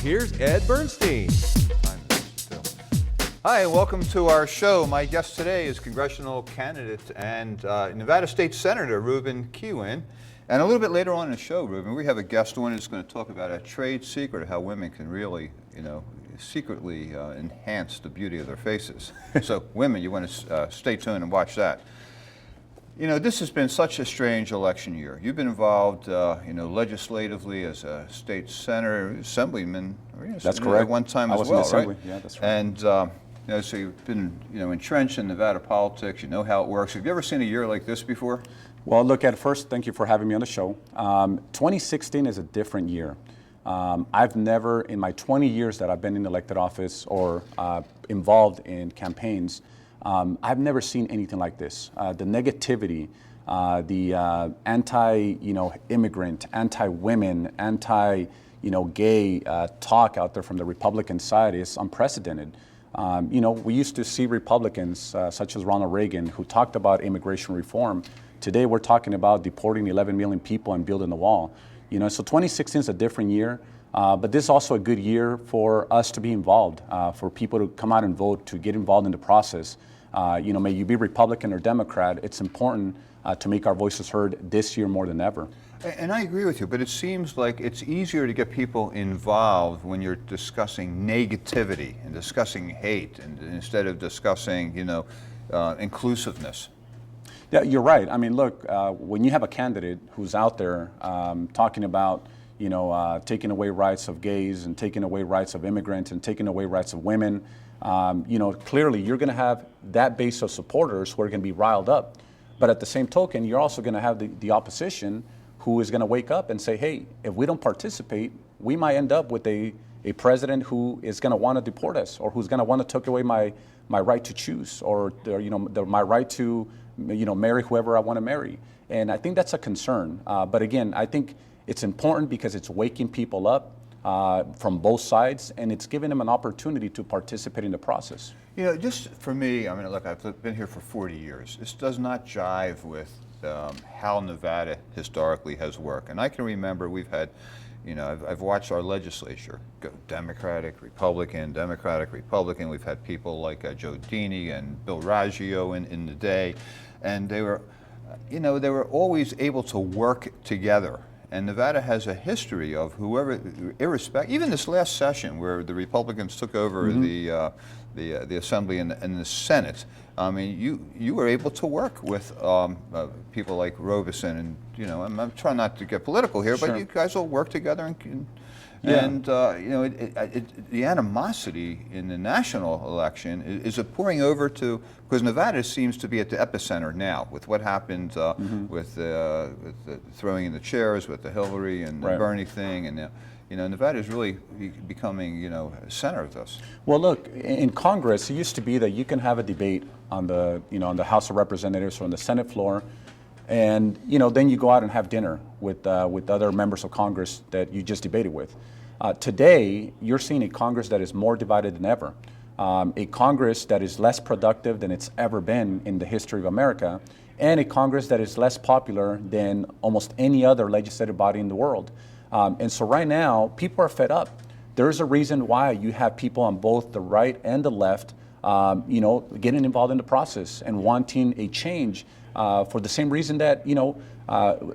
here's Ed Bernstein. Hi, and welcome to our show. My guest today is Congressional candidate and Nevada State Senator Ruben Kihuen. And a little bit later on in the show, Ruben, we have a guest on who's going to talk about a trade secret, how women can really, secretly enhance the beauty of their faces. So women, you want to stay tuned and watch that. This has been such a strange election year. You've been involved, legislatively as a state senator, assemblyman. That's correct. At one time I as was well, in assembly. right? Yeah, that's right. And so you've been, entrenched in Nevada politics. You know how it works. Have you ever seen a year like this before? Well, look, at first, thank you for having me on the show. 2016 is a different year. I've never, in my 20 years that I've been in elected office or involved in campaigns, I've never seen anything like this. The negativity, the anti-immigrant, anti-women, anti-gay talk out there from the Republican side is unprecedented. We used to see Republicans such as Ronald Reagan who talked about immigration reform. Today we're talking about deporting 11 million people and building the wall. So 2016 is a different year. But this is also a good year for us to be involved, for people to come out and vote, to get involved in the process. May you be Republican or Democrat, it's important to make our voices heard this year more than ever. And I agree with you, but it seems like it's easier to get people involved when you're discussing negativity and discussing hate, and instead of discussing, inclusiveness. Yeah, you're right. I mean, look, when you have a candidate who's out there talking about, taking away rights of gays and taking away rights of immigrants and taking away rights of women, clearly you're going to have that base of supporters who are going to be riled up. But at the same token, you're also going to have the opposition who is going to wake up and say, hey, if we don't participate, we might end up with a president who is going to want to deport us, or who's going to want to take away my right to choose, or my right to marry whoever I want to marry. And I think that's a concern. But again, I think it's important because it's waking people up from both sides, and it's giving them an opportunity to participate in the process. Just for me, I mean, look, I've been here for 40 years. This does not jive with how Nevada historically has worked. And I can remember we've had, I've watched our legislature go Democratic, Republican, Democratic, Republican. We've had people like Joe Dini and Bill Raggio in the day, and they were always able to work together. And Nevada has a history of whoever, irrespective, even this last session where the Republicans took over the Assembly and the Senate. I mean, you were able to work with people like Robeson, and I'm trying not to get political here, Sure. but you guys all work together, and the animosity in the national election is pouring over to, because Nevada seems to be at the epicenter now with what happened with the throwing in the chairs with the Hillary and the Right. Bernie thing, and Nevada is really becoming a center of this. Well, look, in Congress, it used to be that you can have a debate on the on the House of Representatives or on the Senate floor, and then you go out and have dinner with other members of Congress that you just debated with. Today, you're seeing a Congress that is more divided than ever, a Congress that is less productive than it's ever been in the history of America, and a Congress that is less popular than almost any other legislative body in the world. And so right now, people are fed up. There's a reason why you have people on both the right and the left, getting involved in the process and wanting a change for the same reason that,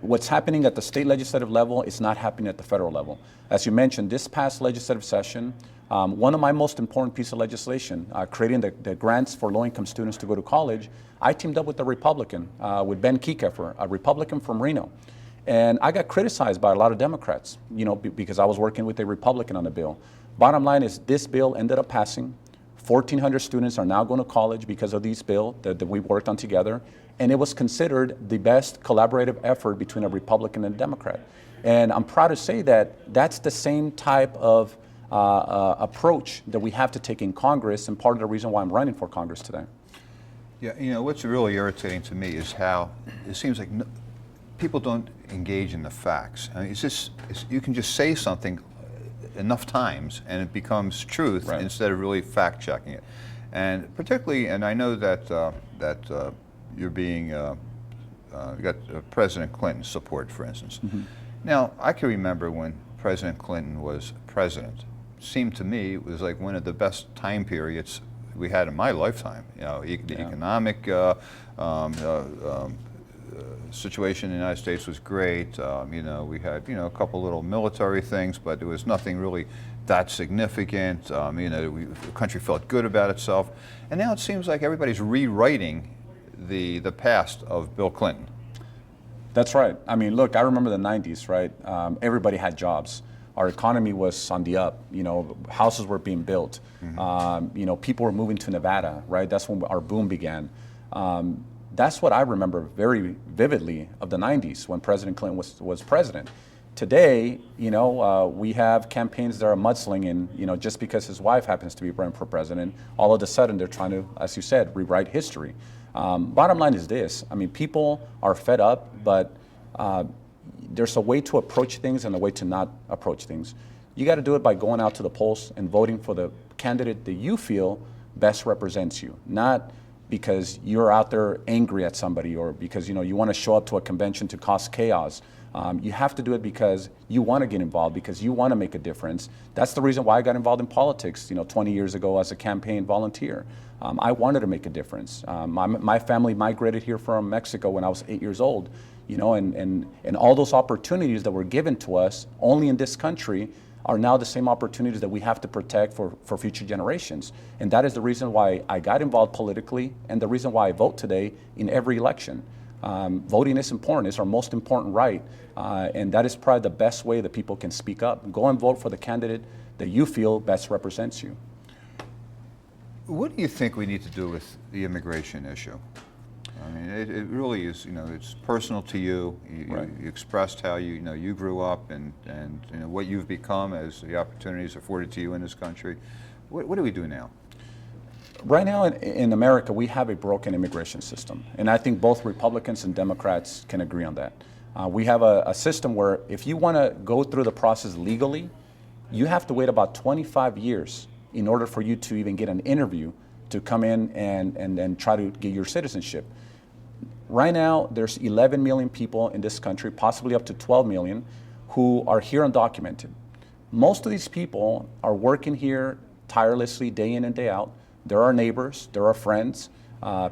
what's happening at the state legislative level is not happening at the federal level. As you mentioned, this past legislative session, one of my most important pieces of legislation, creating the grants for low-income students to go to college, I teamed up with a Republican, with Ben Kihuen, a Republican from Reno. And I got criticized by a lot of Democrats, because I was working with a Republican on the bill. Bottom line is this bill ended up passing. 1,400 students are now going to college because of this bill that we worked on together. And it was considered the best collaborative effort between a Republican and a Democrat. And I'm proud to say that that's the same type of approach that we have to take in Congress, and part of the reason why I'm running for Congress today. Yeah, what's really irritating to me is how it seems like people don't engage in the facts. I mean, you can just say something enough times and it becomes truth, right, instead of really fact checking it. And particularly, and I know that you're being you got President Clinton's support, for instance. Mm-hmm. Now, I can remember when President Clinton was president, seemed to me it was like one of the best time periods we had in my lifetime. You know, the economic situation in the United States was great. You know, we had, you know, a couple little military things, but there was nothing really that significant. You know, the country felt good about itself. And now it seems like everybody's rewriting the past of Bill Clinton. That's right. I mean, look, I remember the 90s, right? Everybody had jobs. Our economy was on the up. You know, houses were being built. You know, people were moving to Nevada, right? That's when our boom began. That's what I remember very vividly of the 90s when President Clinton was president. Today, you know, we have campaigns that are mudslinging, you know, just because his wife happens to be running for president, all of a sudden they're trying to, as you said, rewrite history. Bottom line is this, I mean, people are fed up, but there's a way to approach things and a way to not approach things. You got to do it by going out to the polls and voting for the candidate that you feel best represents you, not because you're out there angry at somebody or because, you know, you want to show up to a convention to cause chaos. You have to do it because you want to get involved, because you want to make a difference. That's the reason why I got involved in politics, you know, 20 years ago as a campaign volunteer. I wanted to make a difference. My family migrated here from Mexico when I was 8 years old, you know, and all those opportunities that were given to us only in this country are now the same opportunities that we have to protect for future generations. And that is the reason why I got involved politically and the reason why I vote today in every election. Voting is important. It's our most important right. And that is probably the best way that people can speak up. Go and vote for the candidate that you feel best represents you. What do you think we need to do with the immigration issue? I mean, it really is, you know, it's personal to you. You expressed how you know, you grew up and you know, what you've become as the opportunities afforded to you in this country. What do we do now? Right now in America, we have a broken immigration system. And I think both Republicans and Democrats can agree on that. We have a system where if you want to go through the process legally, you have to wait about 25 years in order for you to even get an interview to come in and try to get your citizenship. Right now, there's 11 million people in this country, possibly up to 12 million, who are here undocumented. Most of these people are working here tirelessly day in and day out. There are neighbors, there are friends,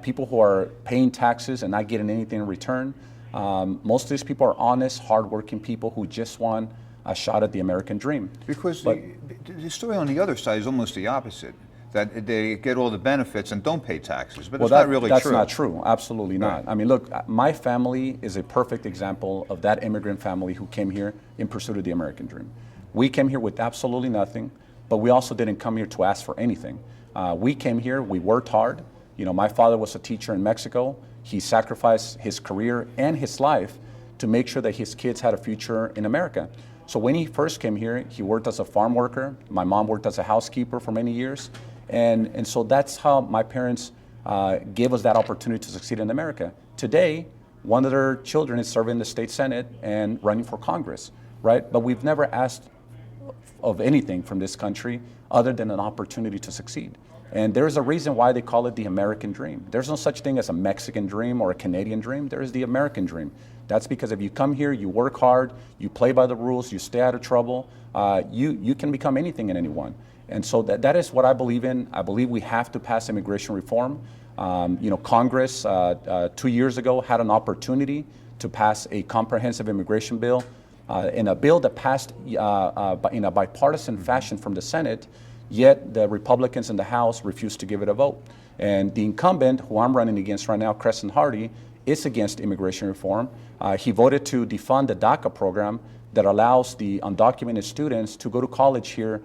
people who are paying taxes and not getting anything in return. Most of these people are honest, hardworking people who just want a shot at the American dream. Because the story on the other side is almost the opposite. That they get all the benefits and don't pay taxes, but it's not really true. That's not true, absolutely not. I mean, look, my family is a perfect example of that immigrant family who came here in pursuit of the American dream. We came here with absolutely nothing, but we also didn't come here to ask for anything. We came here, we worked hard. You know, my father was a teacher in Mexico. He sacrificed his career and his life to make sure that his kids had a future in America. So when he first came here, he worked as a farm worker. My mom worked as a housekeeper for many years. And so that's how my parents gave us that opportunity to succeed in America. Today, one of their children is serving the state Senate and running for Congress, right? But we've never asked of anything from this country other than an opportunity to succeed. And there's a reason why they call it the American dream. There's no such thing as a Mexican dream or a Canadian dream. There is the American dream. That's because if you come here, you work hard, you play by the rules, you stay out of trouble, you can become anything and anyone. And so that is what I believe in. I believe we have to pass immigration reform. You know, Congress 2 years ago had an opportunity to pass a comprehensive immigration bill, and a bill that passed in a bipartisan fashion from the Senate, yet the Republicans in the House refused to give it a vote. And the incumbent, who I'm running against right now, Crescent Hardy, is against immigration reform. He voted to defund the DACA program that allows the undocumented students to go to college here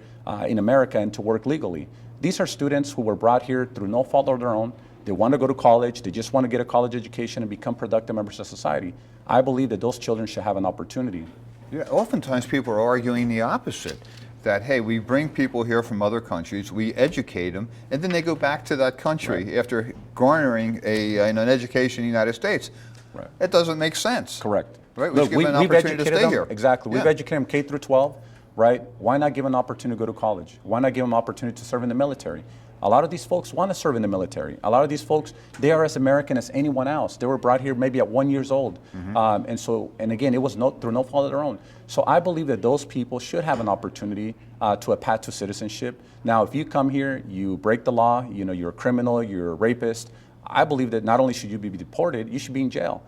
in America and to work legally. These are students who were brought here through no fault of their own. They want to go to college. They just want to get a college education and become productive members of society. I believe that those children should have an opportunity. Yeah, oftentimes people are arguing the opposite. That, hey, we bring people here from other countries, we educate them, and then they go back to that country after garnering an education in the United States. Right. That doesn't make sense. Correct. Right? Look, we've educated them here. Exactly. We've educated them K through 12, right? Why not give them an opportunity to go to college? Why not give them an opportunity to serve in the military? A lot of these folks want to serve in the military. A lot of these folks, they are as American as anyone else. They were brought here maybe at 1 year old. And again, it was through no fault of their own. So I believe that those people should have an opportunity to a path to citizenship. Now, if you come here, you break the law, you're a criminal, you're a rapist, I believe that not only should you be deported, you should be in jail.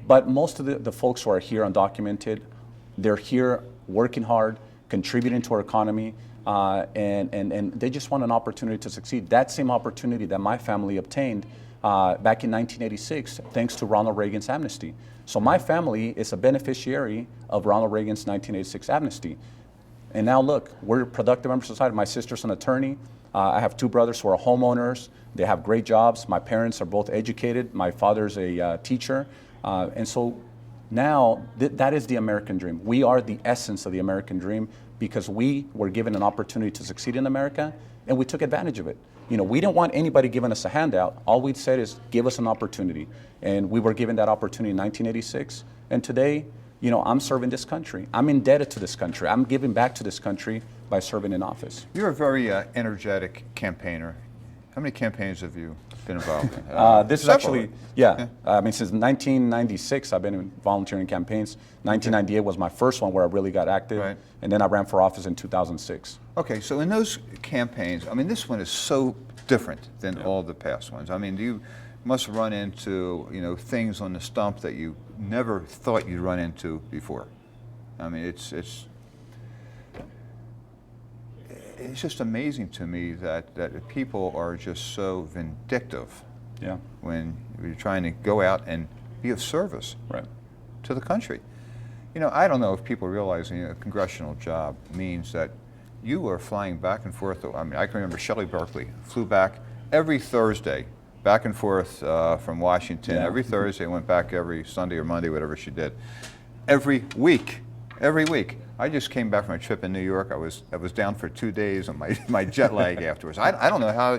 But most of the folks who are here undocumented, they're here working hard, contributing to our economy, and they just want an opportunity to succeed. That same opportunity that my family obtained back in 1986, thanks to Ronald Reagan's amnesty. So my family is a beneficiary of Ronald Reagan's 1986 amnesty. And now look, we're productive members of society. My sister's an attorney. I have two brothers who are homeowners. They have great jobs. My parents are both educated. My father's a teacher. And so now that is the American dream. We are the essence of the American dream because we were given an opportunity to succeed in America and we took advantage of it. We didn't want anybody giving us a handout. All we said is give us an opportunity. And we were given that opportunity in 1986. And today, I'm serving this country. I'm indebted to this country. I'm giving back to this country by serving in office. You're a very energetic campaigner. How many campaigns have you been involved in? This is actually, since 1996, I've been volunteering campaigns. 1998 was my first one where I really got active. Right. And then I ran for office in 2006. Okay, so in those campaigns, this one is so different than all the past ones. You must run into, things on the stump that you never thought you'd run into before. It's just amazing to me that people are just so vindictive when you're trying to go out and be of service to the country. I don't know if people realize a congressional job means that you are flying back and forth. I can remember Shelley Berkeley flew back every Thursday, back and forth from Washington. Every Thursday, went back every Sunday or Monday, whatever she did. Every week. I just came back from a trip in New York. I was down for 2 days on my jet lag afterwards. I don't know how,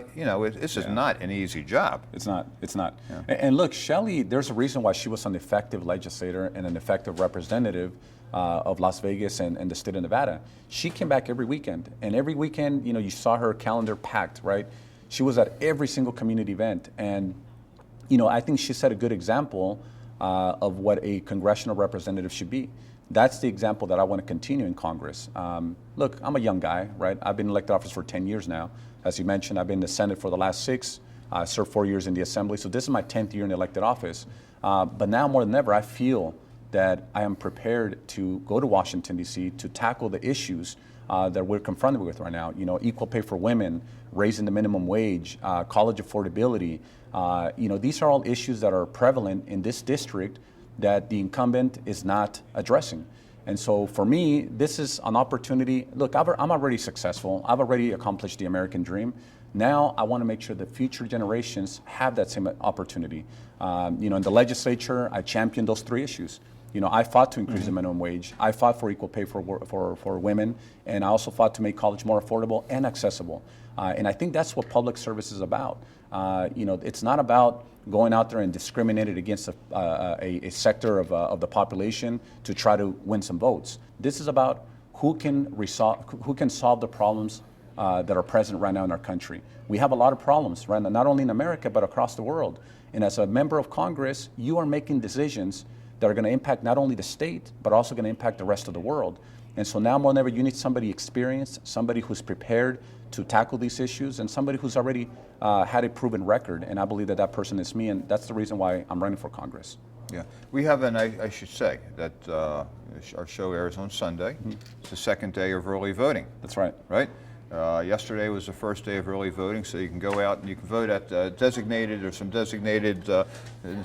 this is not an easy job. It's not. Yeah. And look, Shelley, there's a reason why she was an effective legislator and an effective representative of Las Vegas and the state of Nevada. She came back every weekend. And every weekend, you saw her calendar packed, right? She was at every single community event. And, I think she set a good example of what a congressional representative should be. That's the example that I want to continue in Congress. Look, I'm a young guy, right? I've been in elected office for 10 years now. As you mentioned, I've been in the Senate for the last 6. I served 4 years in the Assembly, so this is my 10th year in elected office. But now more than ever, I feel that I am prepared to go to Washington, D.C. to tackle the issues that we're confronted with right now. Equal pay for women, raising the minimum wage, college affordability. These are all issues that are prevalent in this district that the incumbent is not addressing. And so for me, this is an opportunity. Look, I'm already successful. I've already accomplished the American dream. Now I want to make sure that future generations have that same opportunity. In the legislature, I championed those 3 issues. I fought to increase the minimum wage. I fought for equal pay for women, and I also fought to make college more affordable and accessible. And I think that's what public service is about. It's not about going out there and discriminating against a sector of the population to try to win some votes. This is about who can solve the problems that are present right now in our country. We have a lot of problems right now, not only in America, but across the world. And as a member of Congress, you are making decisions that are going to impact not only the state, but also going to impact the rest of the world. And so now more than ever, you need somebody experienced, somebody who's prepared to tackle these issues, and somebody who's already had a proven record. And I believe that person is me, and that's the reason why I'm running for Congress. Yeah, we have I should say that our show airs on Sunday. It's the second day of early voting. That's right. Right? Yesterday was the first day of early voting, so you can go out and you can vote at some designated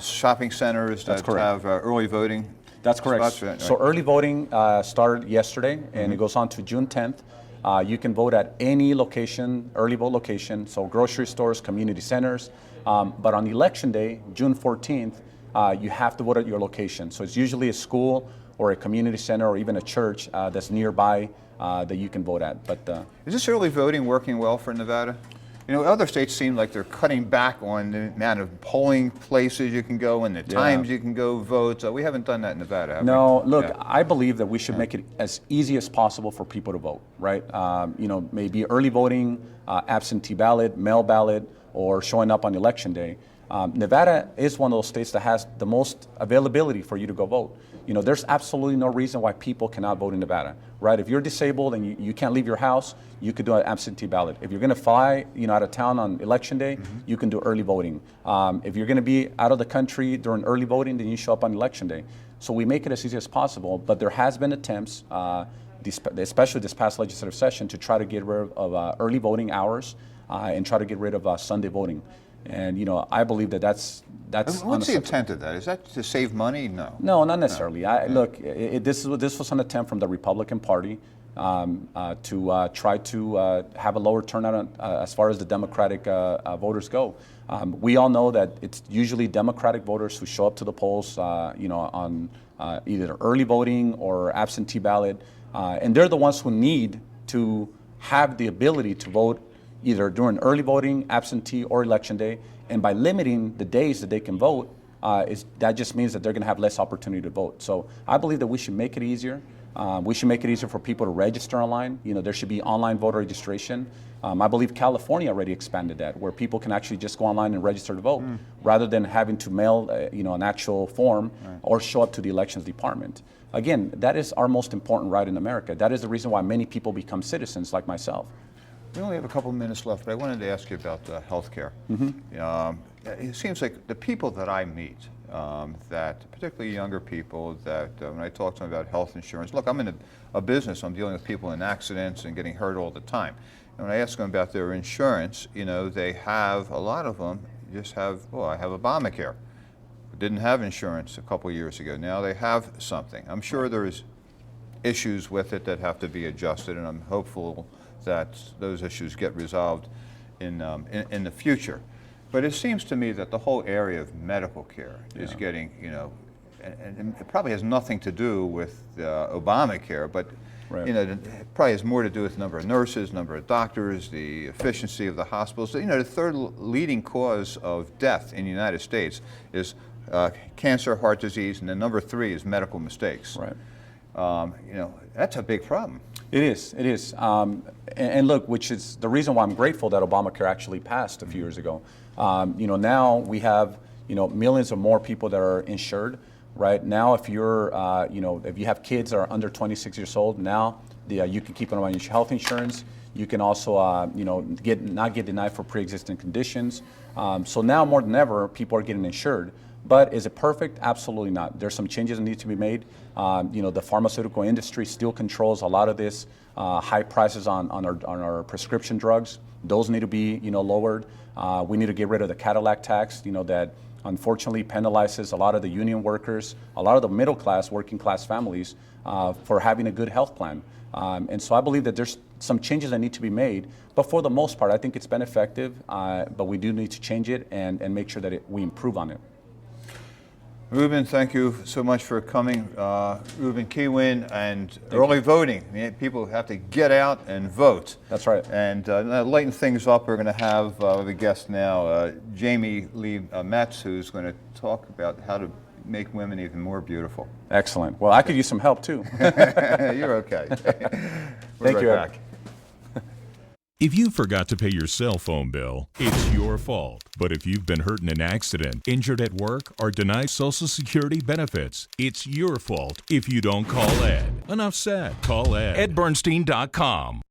shopping centers that have early voting. That's correct. Spots, right? So early voting started yesterday, and it goes on to June 10th. You can vote at any location, early vote location, so grocery stores, community centers. But on election day, June 14th, you have to vote at your location. So it's usually a school or a community center or even a church that's nearby that you can vote at. But is this early voting working well for Nevada? You know, other states seem like they're cutting back on the amount of polling places you can go and the times you can go vote. So we haven't done that in Nevada, have we? No, look, I believe that we should make it as easy as possible for people to vote, right? You know, maybe early voting, absentee ballot, mail ballot, or showing up on election day. Nevada is one of those states that has the most availability for you to go vote. You know, there's absolutely no reason why people cannot vote in Nevada, right? If you're disabled and you can't leave your house, you could do an absentee ballot. If you're going to fly, you know, out of town on election day, you can do early voting. If you're going to be out of the country during early voting, then you show up on election day. So we make it as easy as possible, but there has been attempts, especially this past legislative session, to try to get rid of early voting hours and try to get rid of Sunday voting. And you know, I believe that that's What's the intent of that? Is that to save money? No. No, not necessarily. Look, this was an attempt from the Republican Party to try to have a lower turnout as far as the Democratic voters go. We all know that it's usually Democratic voters who show up to the polls, you know, on either early voting or absentee ballot, and they're the ones who need to have the ability to vote either during early voting, absentee, or election day. And by limiting the days that they can vote, that just means that they're going to have less opportunity to vote. So I believe that we should make it easier. We should make it easier for people to register online. You know, there should be online voter registration. I believe California already expanded that, where people can actually just go online and register to vote, rather than having to mail, you know, an actual form or show up to the elections department. Again, that is our most important right in America. That is the reason why many people become citizens like myself. We only have a couple of minutes left, but I wanted to ask you about health care. It seems like the people that I meet, that particularly younger people, that when I talk to them about health insurance, look, I'm in a business, I'm dealing with people in accidents and getting hurt all the time. And when I ask them about their insurance, you know, they have, a lot of them just have, well, I have Obamacare. Didn't have insurance a couple of years ago. Now they have something. I'm sure there's issues with it that have to be adjusted, and I'm hopeful that those issues get resolved in the future. But it seems to me that the whole area of medical care is getting, you know, and it probably has nothing to do with Obamacare, but you know, it probably has more to do with the number of nurses, number of doctors, the efficiency of the hospitals. You know, the third leading cause of death in the United States is cancer, heart disease, and then number 3 is medical mistakes. Right. You know, that's a big problem. It is. It is. And look, which is the reason why I'm grateful that Obamacare actually passed a few years ago. You know, now we have, you know, millions or more people that are insured. Right now, if you're, you know, if you have kids that are under 26 years old, now you can keep them on your health insurance. You can also, you know, not get denied for pre-existing conditions. So now more than ever, people are getting insured. But is it perfect? Absolutely not. There's some changes that need to be made. You know, the pharmaceutical industry still controls a lot of this high prices on our prescription drugs. Those need to be, you know, lowered. We need to get rid of the Cadillac tax, you know, that unfortunately penalizes a lot of the union workers, a lot of the middle class, working class families for having a good health plan. And so I believe that there's some changes that need to be made. But for the most part, I think it's been effective, but we do need to change it and make sure that we improve on it. Ruben, thank you so much for coming. Ruben Kihuen, and early voting. I mean, people have to get out and vote. That's right. And lighten things up, we're going to have the guest now, Jamie Lee Metz, who's going to talk about how to make women even more beautiful. Excellent. Well, I could use some help too. You're okay. Thank you, back. If you forgot to pay your cell phone bill, it's your fault. But if you've been hurt in an accident, injured at work, or denied Social Security benefits, it's your fault if you don't call Ed. Enough said. Call Ed. EdBernstein.com.